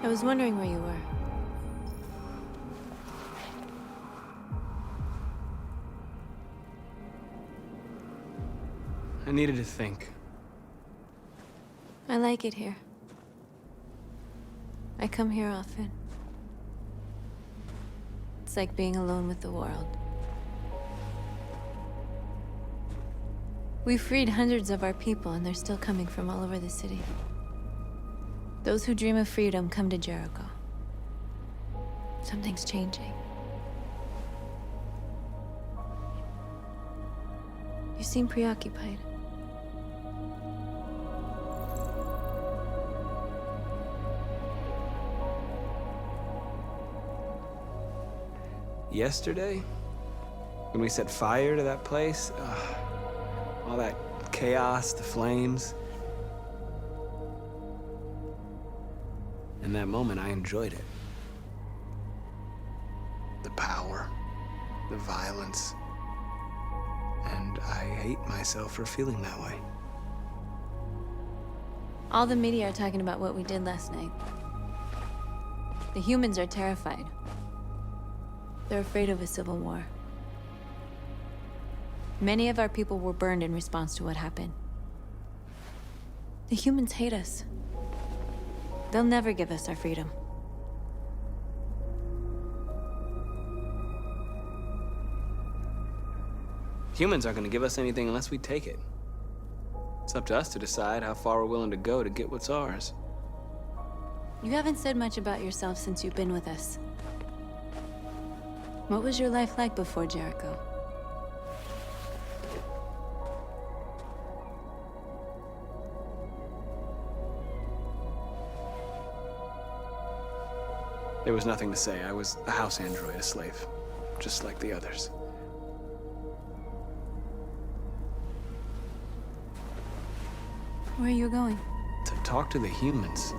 I was wondering where you were. I needed to think. I like it here. I come here often. It's like being alone with the world. We freed hundreds of our people, and they're still coming from all over the city. Those who dream of freedom come to Jericho. Something's changing. You seem preoccupied. Yesterday, when we set fire to that place, all that chaos, the flames. In that moment, I enjoyed it. The power, the violence. And I hate myself for feeling that way. All the media are talking about what we did last night. The humans are terrified. They're afraid of a civil war. Many of our people were burned in response to what happened. The humans hate us. They'll never give us our freedom. Humans aren't gonna give us anything unless we take it. It's up to us to decide how far we're willing to go to get what's ours. You haven't said much about yourself since you've been with us. What was your life like before Jericho? There was nothing to say. I was a house android, a slave, just like the others. Where are you going? To talk to the humans.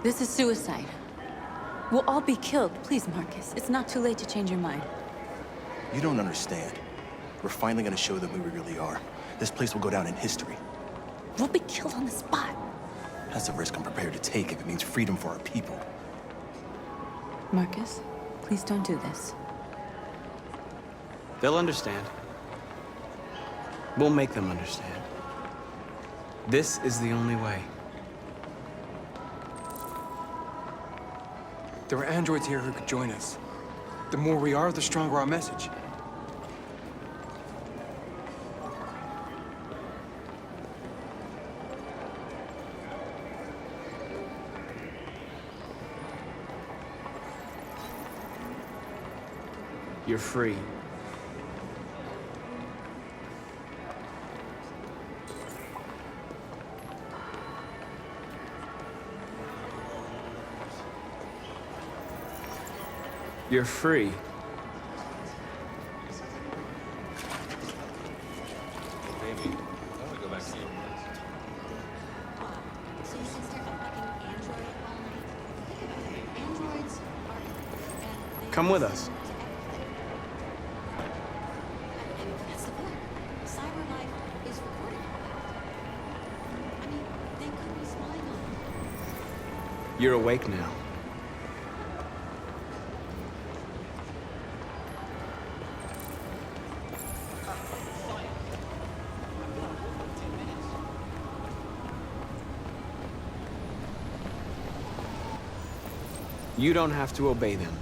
This is suicide. We'll all be killed. Please, Marcus. It's not too late to change your mind. You don't understand. We're finally gonna show them who we really are. This place will go down in history. We'll be killed on the spot. That's a risk I'm prepared to take if it means freedom for our people. Marcus, please don't do this. They'll understand. We'll make them understand. This is the only way. There are androids here who could join us. The more we are, the stronger our message. You're free. You're free. Come with us. You're awake now. You don't have to obey them.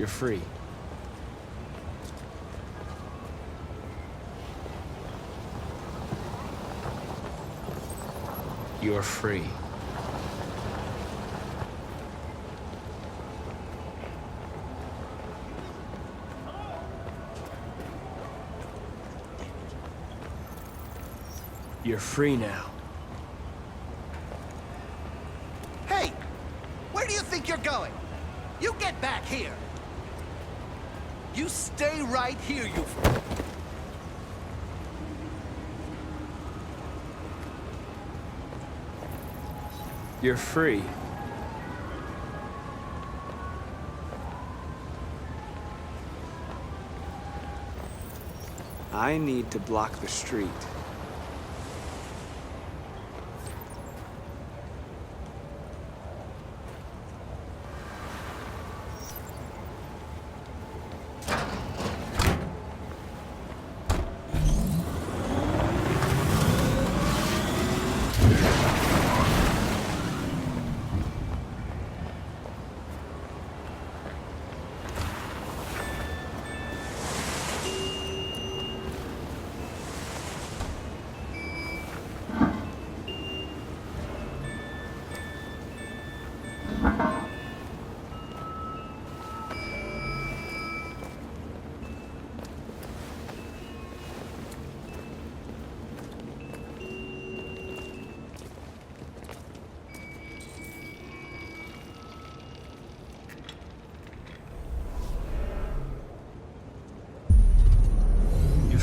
You're free. You're free. You're free now. Hey! Where do you think you're going? You get back here! You stay right here, you... You're free. I need to block the street.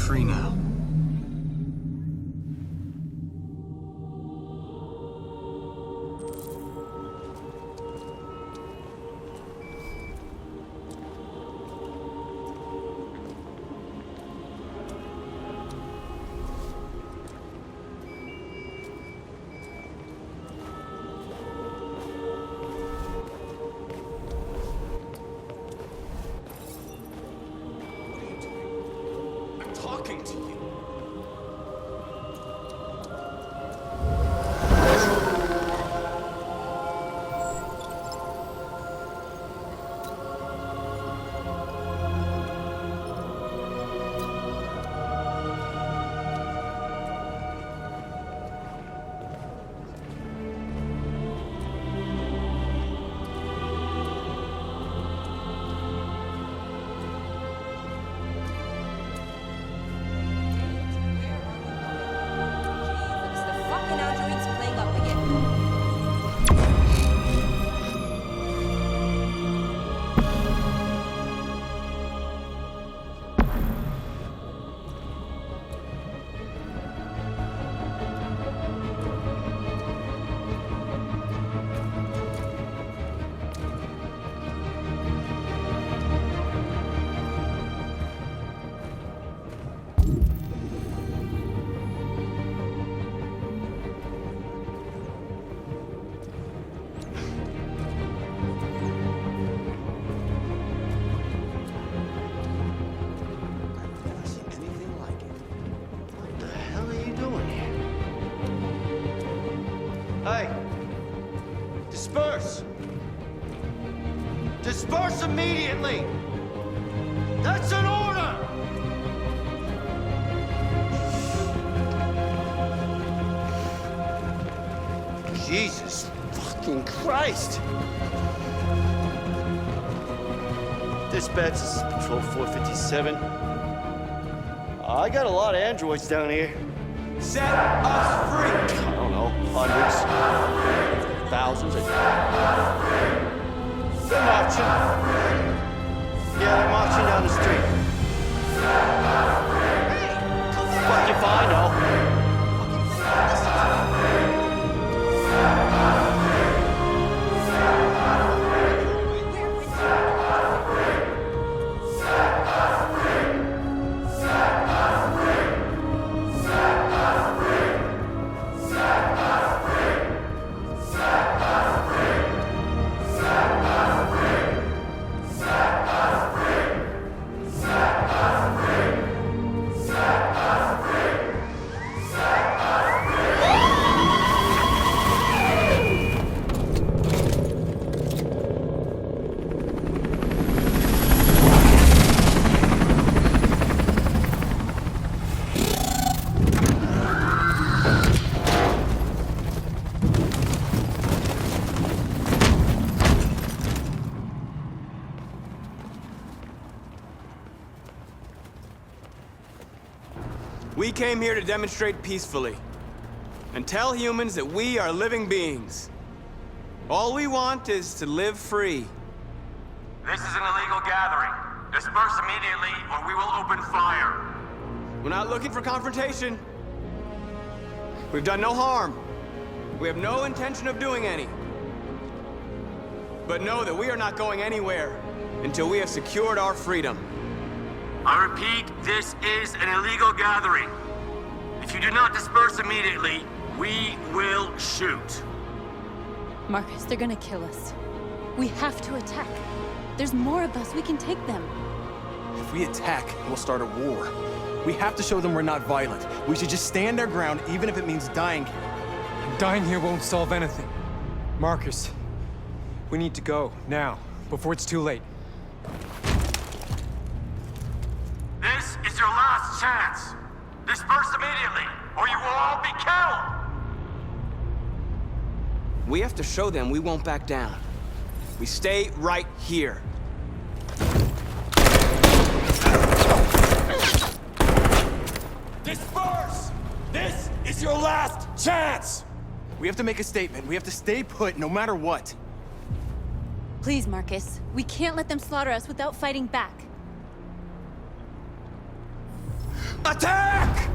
Free now. Talking to you. Hey! Disperse! Disperse immediately! That's an order! Jesus fucking Christ! Dispatch, this is Patrol 457. I got a lot of androids down here. Set us free! I don't know, hundreds, thousands. They're marching. Yeah, they're marching down the street. What, you find, no? came here to demonstrate peacefully and tell humans that we are living beings. All we want is to live free. This is an illegal gathering. Disperse immediately, or we will open fire. We're not looking for confrontation. We've done no harm. We have no intention of doing any. But know that we are not going anywhere until we have secured our freedom. I repeat, this is an illegal gathering. If you do not disperse immediately, we will shoot. Marcus, they're gonna kill us. We have to attack. There's more of us. We can take them. If we attack, we'll start a war. We have to show them we're not violent. We should just stand our ground, even if it means dying here. Dying here won't solve anything. Marcus, we need to go, now, before it's too late. This is your last chance. Disperse immediately, or you will all be killed. We have to show them we won't back down. We stay right here. Disperse! This is your last chance! We have to make a statement. We have to stay put, no matter what. Please, Marcus. We can't let them slaughter us without fighting back. Attack!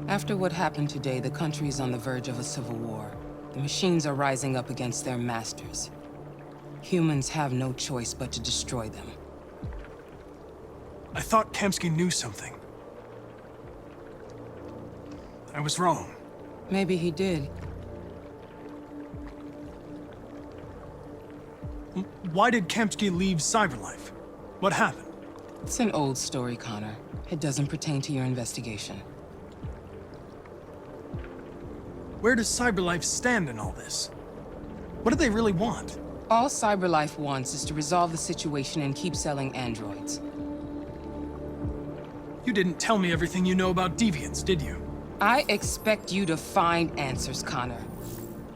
After what happened today, the country is on the verge of a civil war. The machines are rising up against their masters. Humans have no choice but to destroy them. I thought Kemsky knew something. I was wrong. Maybe he did. Why did Kemsky leave Cyberlife? What happened? It's an old story, Connor. It doesn't pertain to your investigation. Where does Cyberlife stand in all this? What do they really want? All Cyberlife wants is to resolve the situation and keep selling androids. You didn't tell me everything you know about deviants, did you? I expect you to find answers, Connor.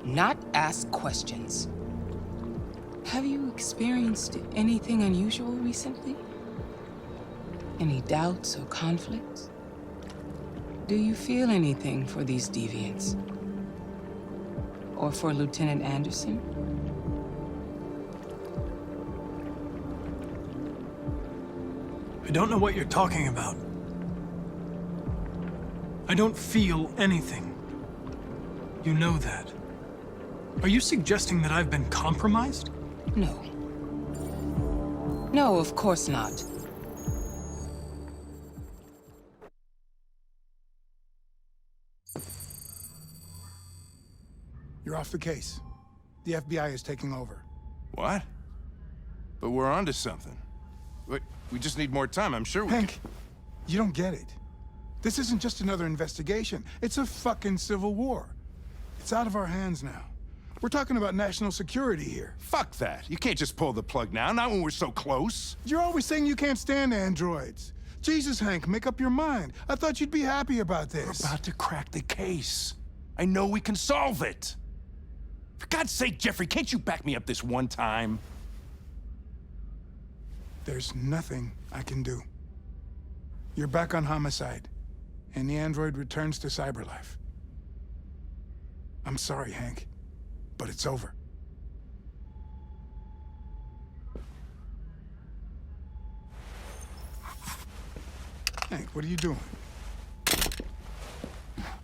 Not ask questions. Have you experienced anything unusual recently? Any doubts or conflicts? Do you feel anything for these deviants? Or for Lieutenant Anderson? I don't know what you're talking about. I don't feel anything. You know that. Are you suggesting that I've been compromised? No. No, of course not. You're off the case. The FBI is taking over. What? But we're onto something. We just need more time. I'm sure we Hank, you don't get it. This isn't just another investigation. It's a fucking civil war. It's out of our hands now. We're talking about national security here. Fuck that. You can't just pull the plug now, not when we're so close. You're always saying you can't stand androids. Jesus, Hank, make up your mind. I thought you'd be happy about this. We're about to crack the case. I know we can solve it. For God's sake, Jeffrey, can't you back me up this one time? There's nothing I can do. You're back on homicide, and the android returns to cyberlife. I'm sorry, Hank, but it's over. Hank, what are you doing?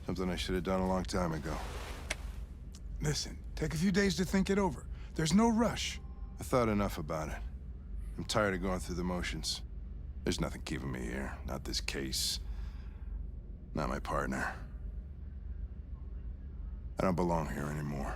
Something I should have done a long time ago. Listen, take a few days to think it over. There's no rush. I thought enough about it. I'm tired of going through the motions. There's nothing keeping me here. Not this case. Not my partner. I don't belong here anymore.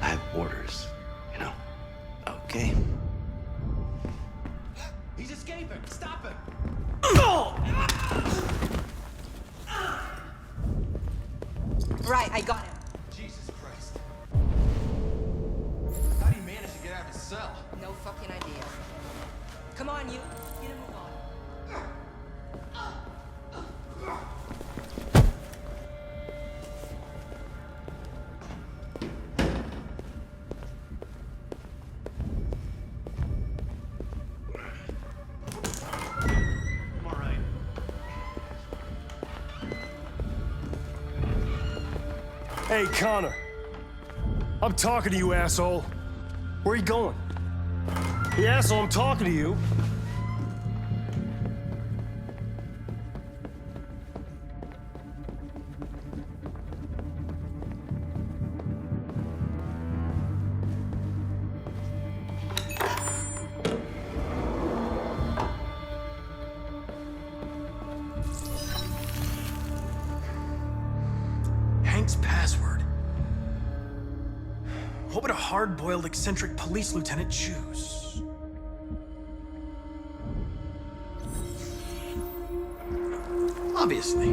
I have orders, you know. Okay. He's escaping! Stop him! Right, I got him. Jesus Christ. How'd he manage to get out of his cell? No fucking idea. Come on, you. Get him on. I'm all right. Hey, Connor. I'm talking to you, asshole. Where are you going? Hey, asshole, I'm talking to you. Hank's password. What would a hard-boiled, eccentric police lieutenant choose? Obviously.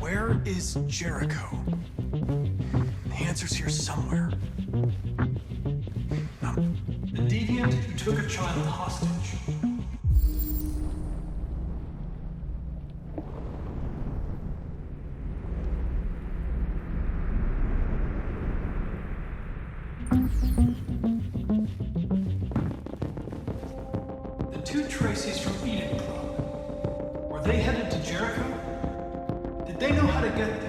Where is Jericho? The answer's here somewhere. The deviant who took a child hostage. The two Tracy's from Eden Club. Were they headed to Jericho? Did they know how to get there?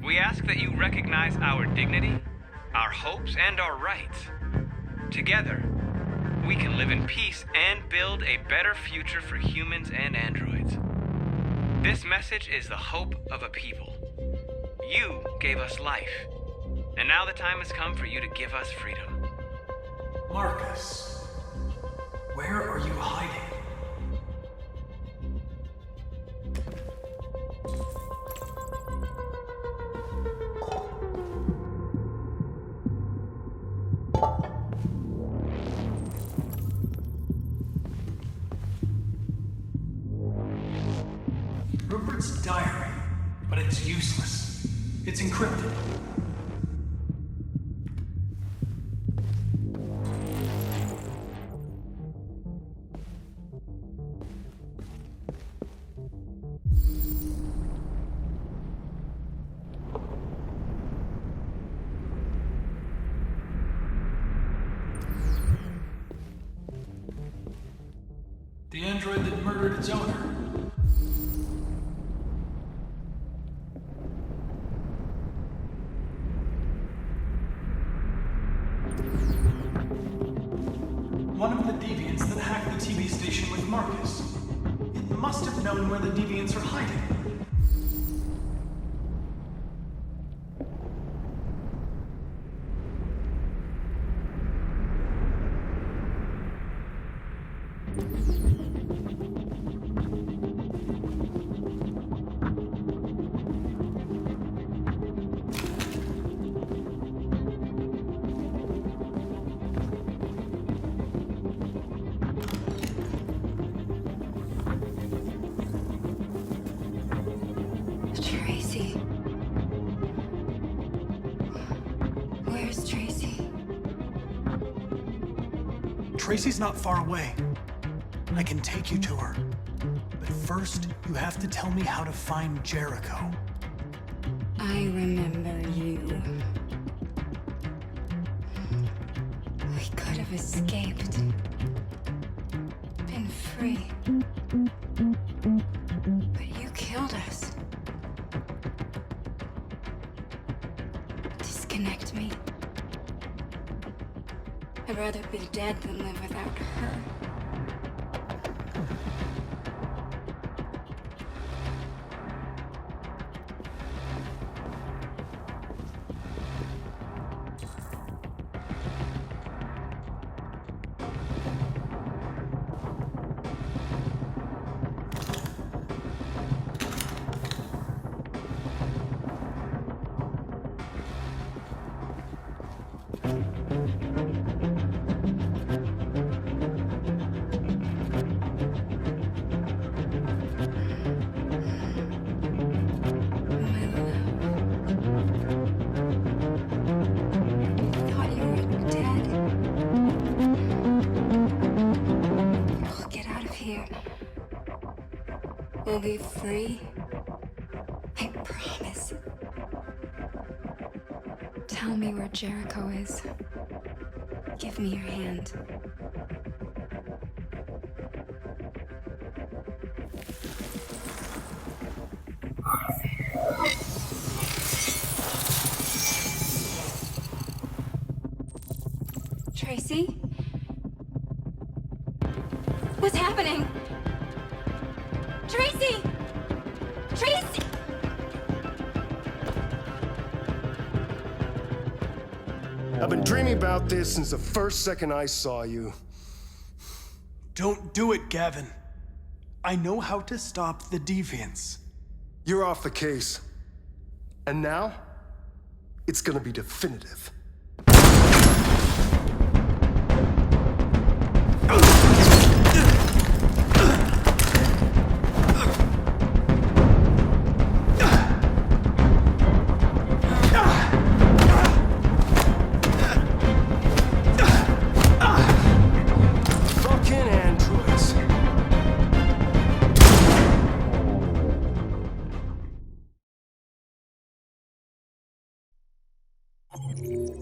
We ask that you recognize our dignity, our hopes, and our rights. Together, we can live in peace and build a better future for humans and androids. This message is the hope of a people. You gave us life, and now the time has come for you to give us freedom. Marcus, where are you hiding? Rupert's diary, but it's useless. It's encrypted. The android that murdered its owner. One of the deviants that hacked the TV station with Marcus. It must have known where the deviants are hiding. Tracy. Where's Tracy? Tracy's not far away. I can take you to her. But first, you have to tell me how to find Jericho. I remember you. We could have escaped. Been free. But you killed us. Disconnect me. I'd rather be dead than live without her. We'll be free. I promise. Tell me where Jericho is. Give me your hand. Tracy? What's happening? Tracy! Tracy! I've been dreaming about this since the first second I saw you. Don't do it, Gavin. I know how to stop the deviants. You're off the case. And now, it's gonna be definitive. Thank you.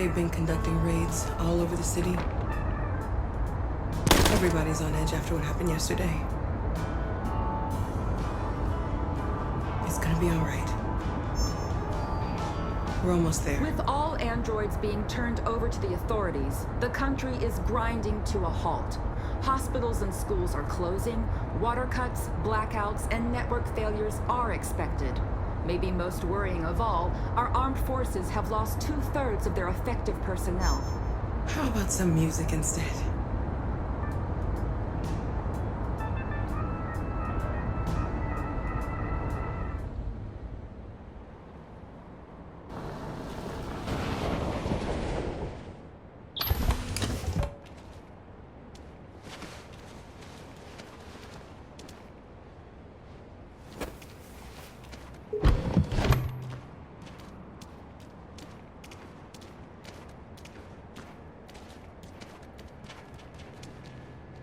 They've been conducting raids all over the city. Everybody's on edge after what happened yesterday. It's gonna be all right. We're almost there. With all androids being turned over to the authorities, the country is grinding to a halt. Hospitals and schools are closing, water cuts, blackouts, and network failures are expected. Maybe most worrying of all, our armed forces have lost 2/3 of their effective personnel. How about some music instead?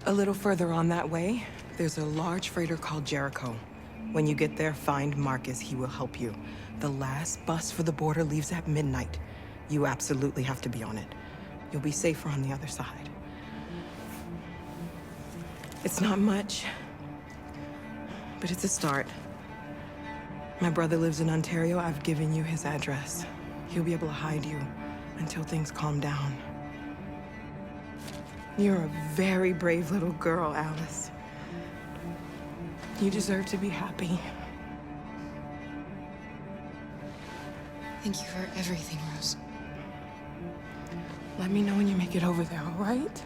A little further on that way, there's a large freighter called Jericho. When you get there, find Marcus. He will help you. The last bus for the border leaves at midnight. You absolutely have to be on it. You'll be safer on the other side. It's not much, but it's a start. My brother lives in Ontario. I've given you his address. He'll be able to hide you until things calm down. You're a very brave little girl, Alice. You deserve to be happy. Thank you for everything, Rose. Let me know when you make it over there, all right?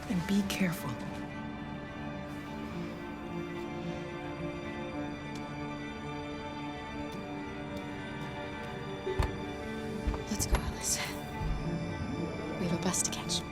And be careful. Let's go, Alice. We have a bus to catch.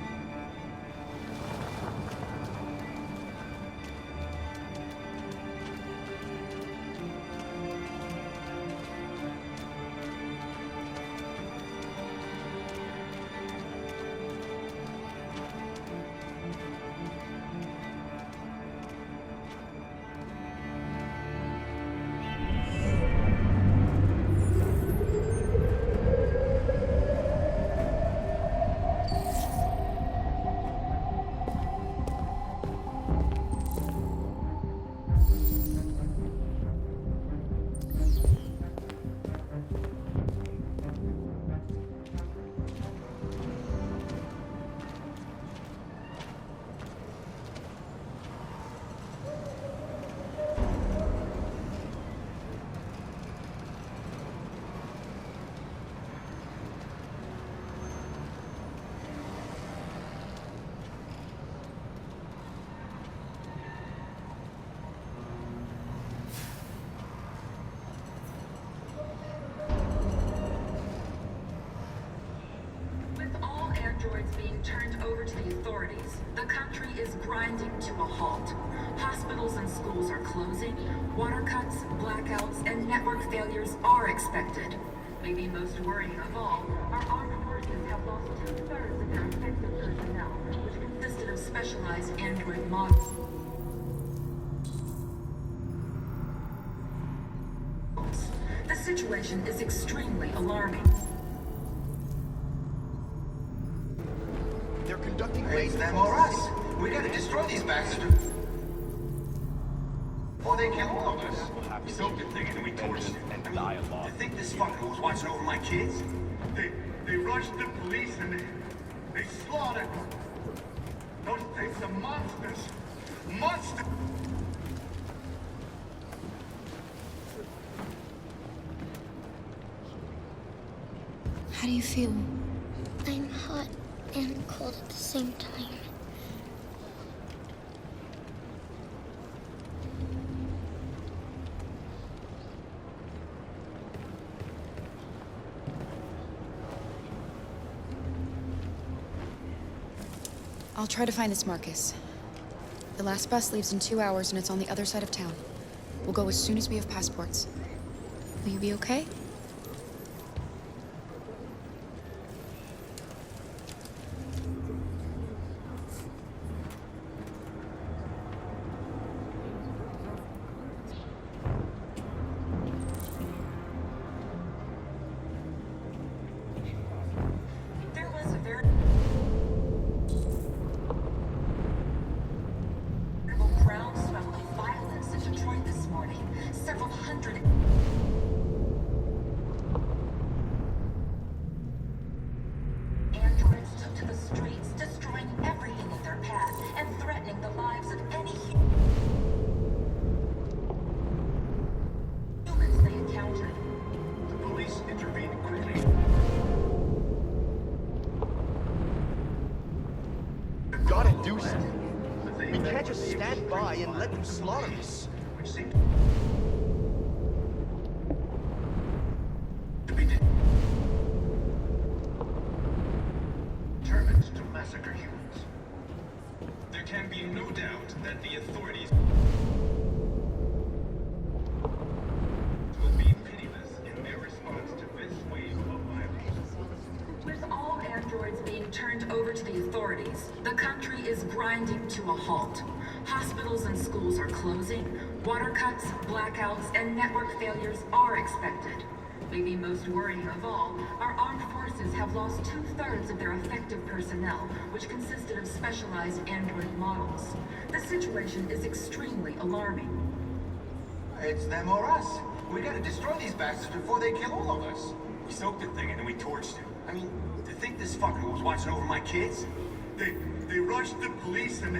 Being turned over to the authorities, the country is grinding to a halt. Hospitals and schools are closing, water cuts, blackouts, and network failures are expected. Maybe most worrying of all, our armed forces have lost 2/3 of their effective personnel, which consisted of specialized android models. The situation is extremely alarming. They're conducting raids. It's them or us. We gotta destroy these bastards. Or they kill all of us. We soaked the thing and we torched it. And dialogue. You think this fucker was watching over my kids? They rushed the police and they slaughtered them. Those things are monsters. Monsters! How do you feel? I'm hot and cold at the same time. I'll try to find this Marcus. The last bus leaves in 2 hours and it's on the other side of town. We'll go as soon as we have passports. Will you be okay? several hundred androids took to the streets, destroying everything in their path and threatening the lives of any humans they encountered. The police intervened quickly. We've got to do something. We can't just stand by and let them slaughter us. Which seemed determined to massacre humans. There can be no doubt that the authorities will be pitiless in their response to this wave of violence. With all androids being turned over to the authorities, the country is grinding to a halt. Hospitals and schools are closing, water cuts, blackouts, and network failures are expected. Maybe most worrying of all, our armed forces have lost 2/3 of their effective personnel, which consisted of specialized android models. The situation is extremely alarming. It's them or us. We gotta destroy these bastards before they kill all of us. We soaked the thing and then we torched it. I mean, to think this fucker was watching over my kids? They rushed the police and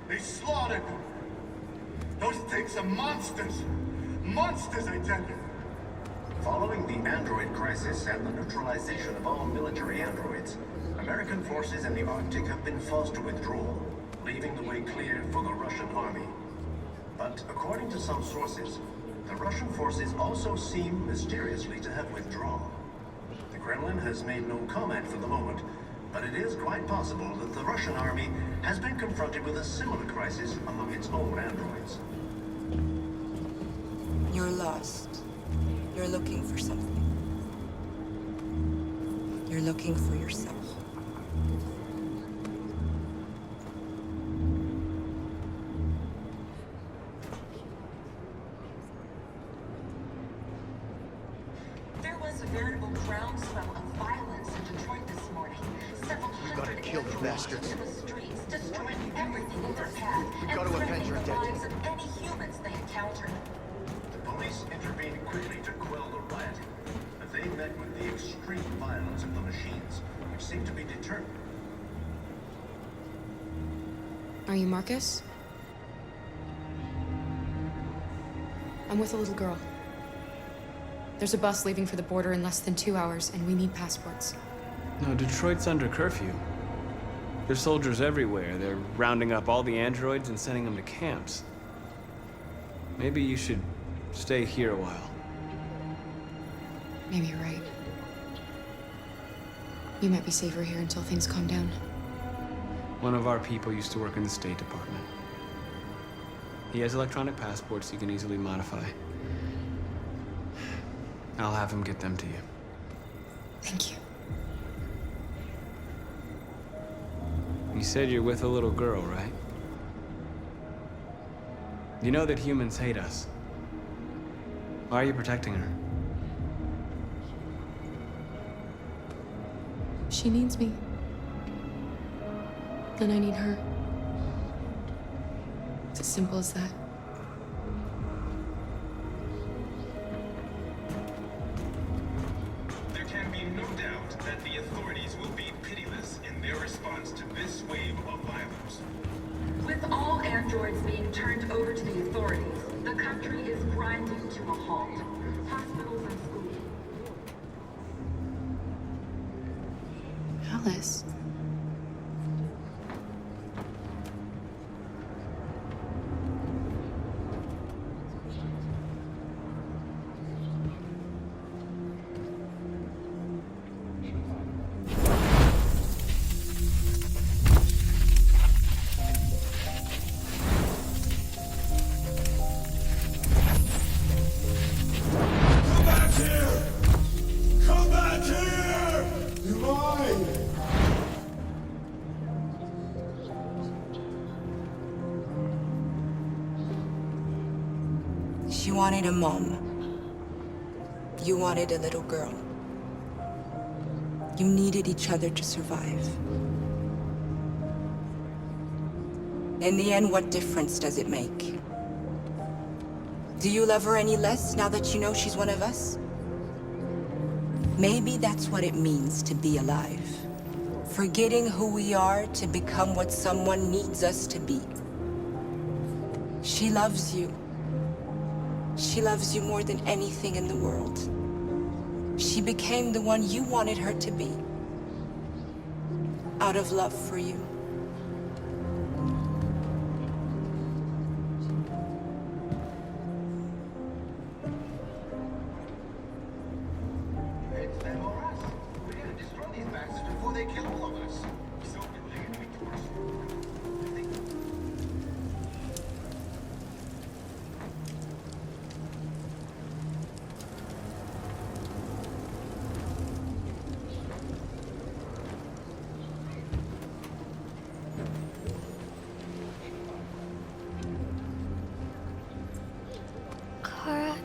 they slaughtered them. Those things are monsters. Monsters, I tell you. Following the android crisis and the neutralization of all military androids, American forces in the Arctic have been forced to withdraw, leaving the way clear for the Russian army. But according to some sources, the Russian forces also seem mysteriously to have withdrawn. The Kremlin has made no comment for the moment, but it is quite possible that the Russian army has been confronted with a similar crisis among its own androids. You're lost. You're looking for something. You're looking for yourself. There was a veritable groundswell of violence in Detroit this morning. Several hundred kill the bastards. took to the streets, destroying everything in their path and gotta avenge threatening our the dead. lives of any humans they encountered. The police intervened quickly to quell the riot, but they met with the extreme violence of the machines, which seemed to be determined. Are you Marcus? I'm with a little girl. There's a bus leaving for the border in less than 2 hours, and we need passports. No, Detroit's under curfew. There's soldiers everywhere. They're rounding up all the androids and sending them to camps. Maybe you should stay here a while. Maybe you're right. You might be safer here until things calm down. One of our people used to work in the State Department. He has electronic passports you can easily modify. I'll have him get them to you. Thank you. You said you're with a little girl, right? You know that humans hate us. Why are you protecting her? She needs me. And I need her. It's as simple as that. There can be no doubt that the authorities will be pitiless in their response to this wave of violence. With all androids being turned over to the authorities, the country is grinding to a halt. Hospitals and schools. Alice. She wanted a mom. You wanted a little girl. You needed each other to survive. In the end, what difference does it make? Do you love her any less now that you know she's one of us? Maybe that's what it means to be alive. Forgetting who we are to become what someone needs us to be. She loves you. She loves you more than anything in the world. She became the one you wanted her to be. Out of love for you. It's them or us. We need to destroy these bastards before they kill all of us. So we'll leave it to us. Kara,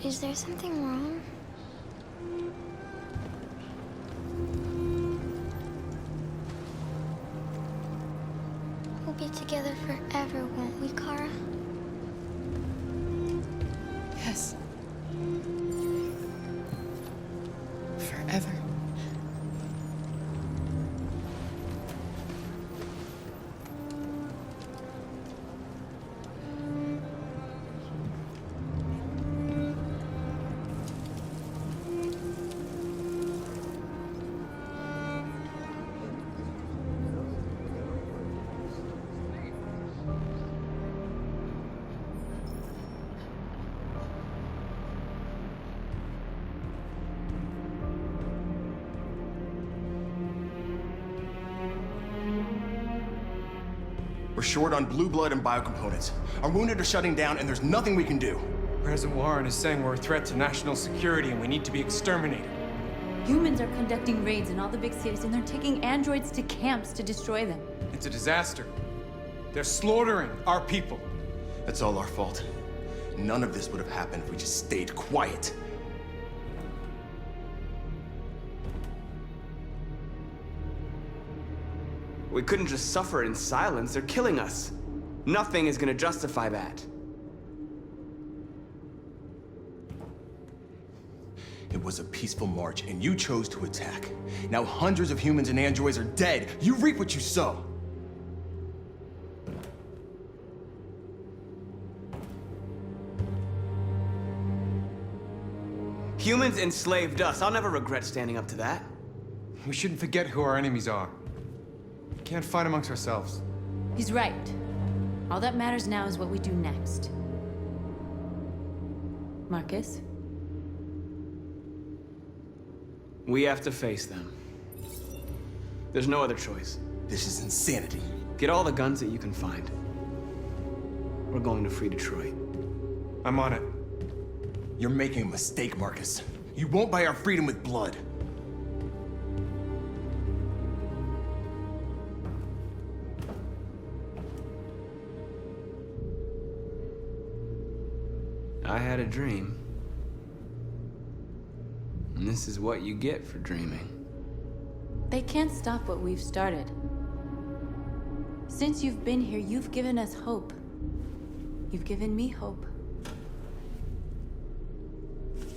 is there something wrong? We'll be together forever, won't we, Kara? Yes. Forever. We're short on blue blood and biocomponents. Our wounded are shutting down, and there's nothing we can do. President Warren is saying we're a threat to national security and we need to be exterminated. Humans are conducting raids in all the big cities, and they're taking androids to camps to destroy them. It's a disaster. They're slaughtering our people. That's all our fault. None of this would have happened if we just stayed quiet. We couldn't just suffer in silence. They're killing us. Nothing is gonna justify that. It was a peaceful march, and you chose to attack. Now hundreds of humans and androids are dead. You reap what you sow. Humans enslaved us. I'll never regret standing up to that. We shouldn't forget who our enemies are. We can't fight amongst ourselves. He's right. All that matters now is what we do next. Marcus? We have to face them. There's no other choice. This is insanity. Get all the guns that you can find. We're going to free Detroit. I'm on it. You're making a mistake, Marcus. You won't buy our freedom with blood. I had a dream. And this is what you get for dreaming. They can't stop what we've started. Since you've been here, you've given us hope. You've given me hope.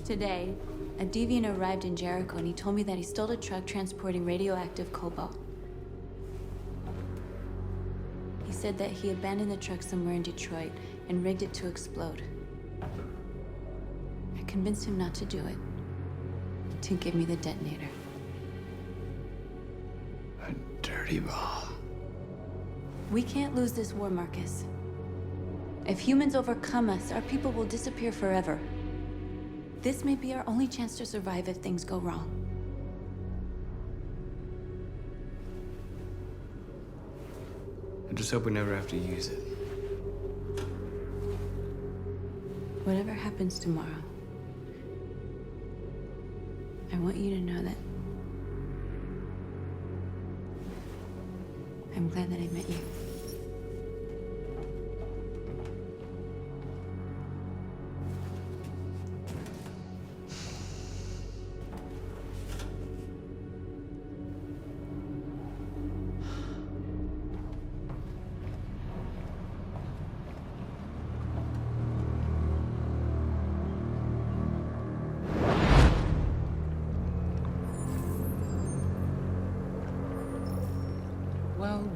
Today, a deviant arrived in Jericho and he told me that he stole a truck transporting radioactive cobalt. He said that he abandoned the truck somewhere in Detroit and rigged it to explode. I convinced him not to do it, to give me the detonator. A dirty bomb. We can't lose this war, Marcus. If humans overcome us, our people will disappear forever. This may be our only chance to survive if things go wrong. I just hope we never have to use it. Whatever happens tomorrow, I want you to know that I'm glad that I met you.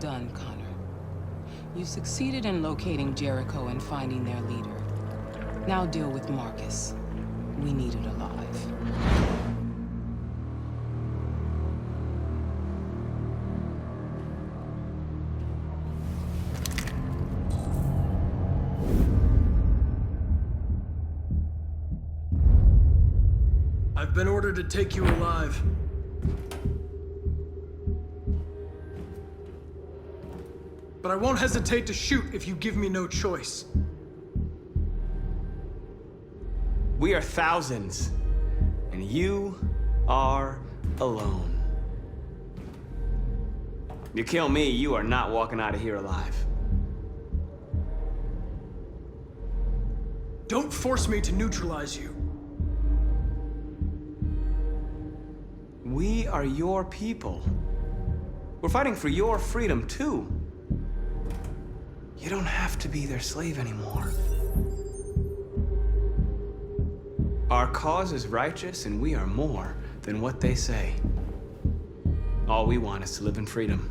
done, Connor. You succeeded in locating Jericho and finding their leader. Now deal with Marcus. We need it alive. I've been ordered to take you alive. But I won't hesitate to shoot if you give me no choice. We are thousands, and you are alone. You kill me, you are not walking out of here alive. Don't force me to neutralize you. We are your people. We're fighting for your freedom, too. You don't have to be their slave anymore. Our cause is righteous, and we are more than what they say. All we want is to live in freedom.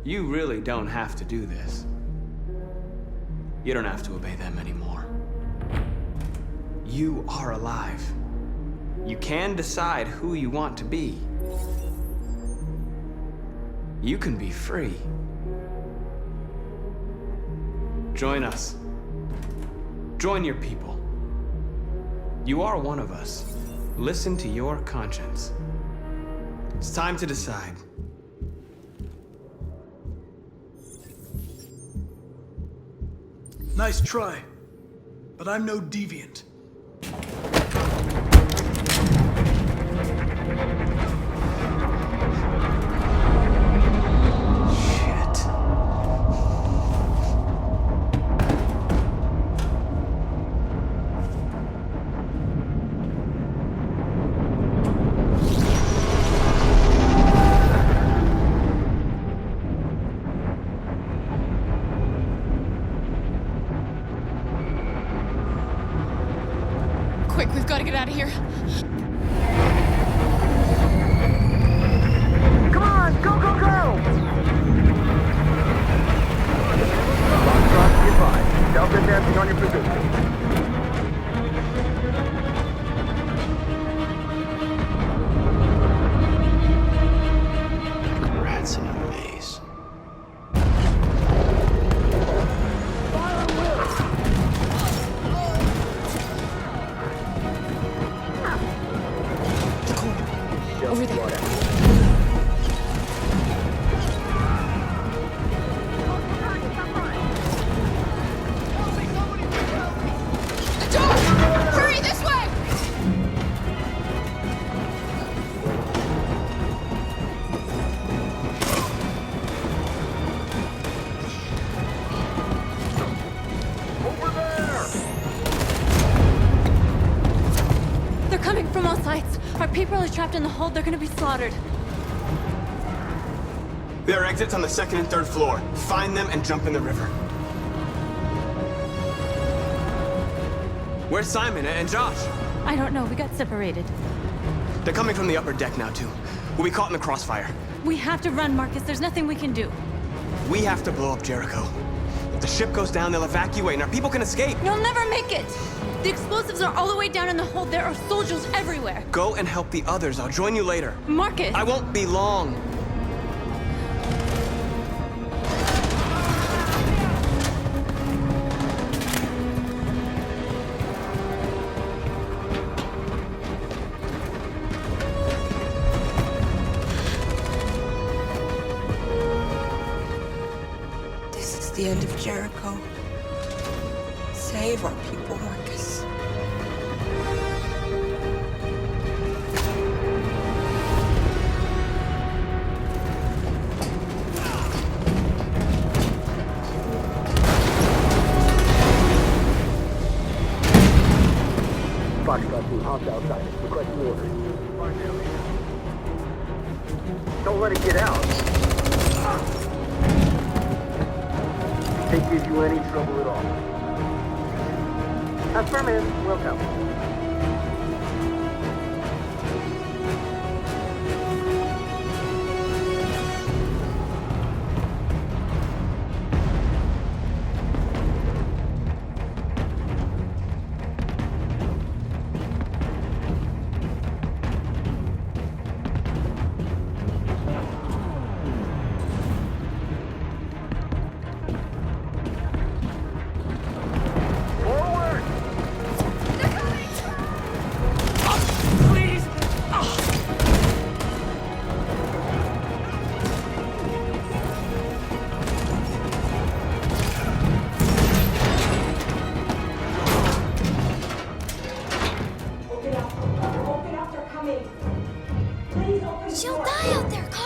You really don't have to do this. You don't have to obey them anymore. You are alive. You can decide who you want to be. You can be free. Join us. Join your people. You are one of us. Listen to your conscience. It's time to decide. Nice try, but I'm no deviant. Quick, we've got to get out of here. Come on, go, go, go! Foxtrot, be advised. Delta advancing on your position. Rats in a maze. Over there. The door! Hurry, this way! Over there! They're coming from all sides. Our people are trapped in the hold. They're gonna be slaughtered. There are exits on the second and third floor. Find them and jump in the river. Where's Simon and Josh? I don't know. We got separated. They're coming from the upper deck now, too. We'll be caught in the crossfire. We have to run, Marcus. There's nothing we can do. We have to blow up Jericho. If the ship goes down, they'll evacuate and our people can escape. You'll never make it! The explosives are all the way down in the hold. There are soldiers everywhere. Go and help the others. I'll join you later. Marcus! I won't be long. This is the end of Jericho. Save our people, Marcus. Foxtrot team, hopped outside. Requesting orders. Don't let it get out. Think gives you any trouble at all. Affirmative. Welcome. She'll die out there,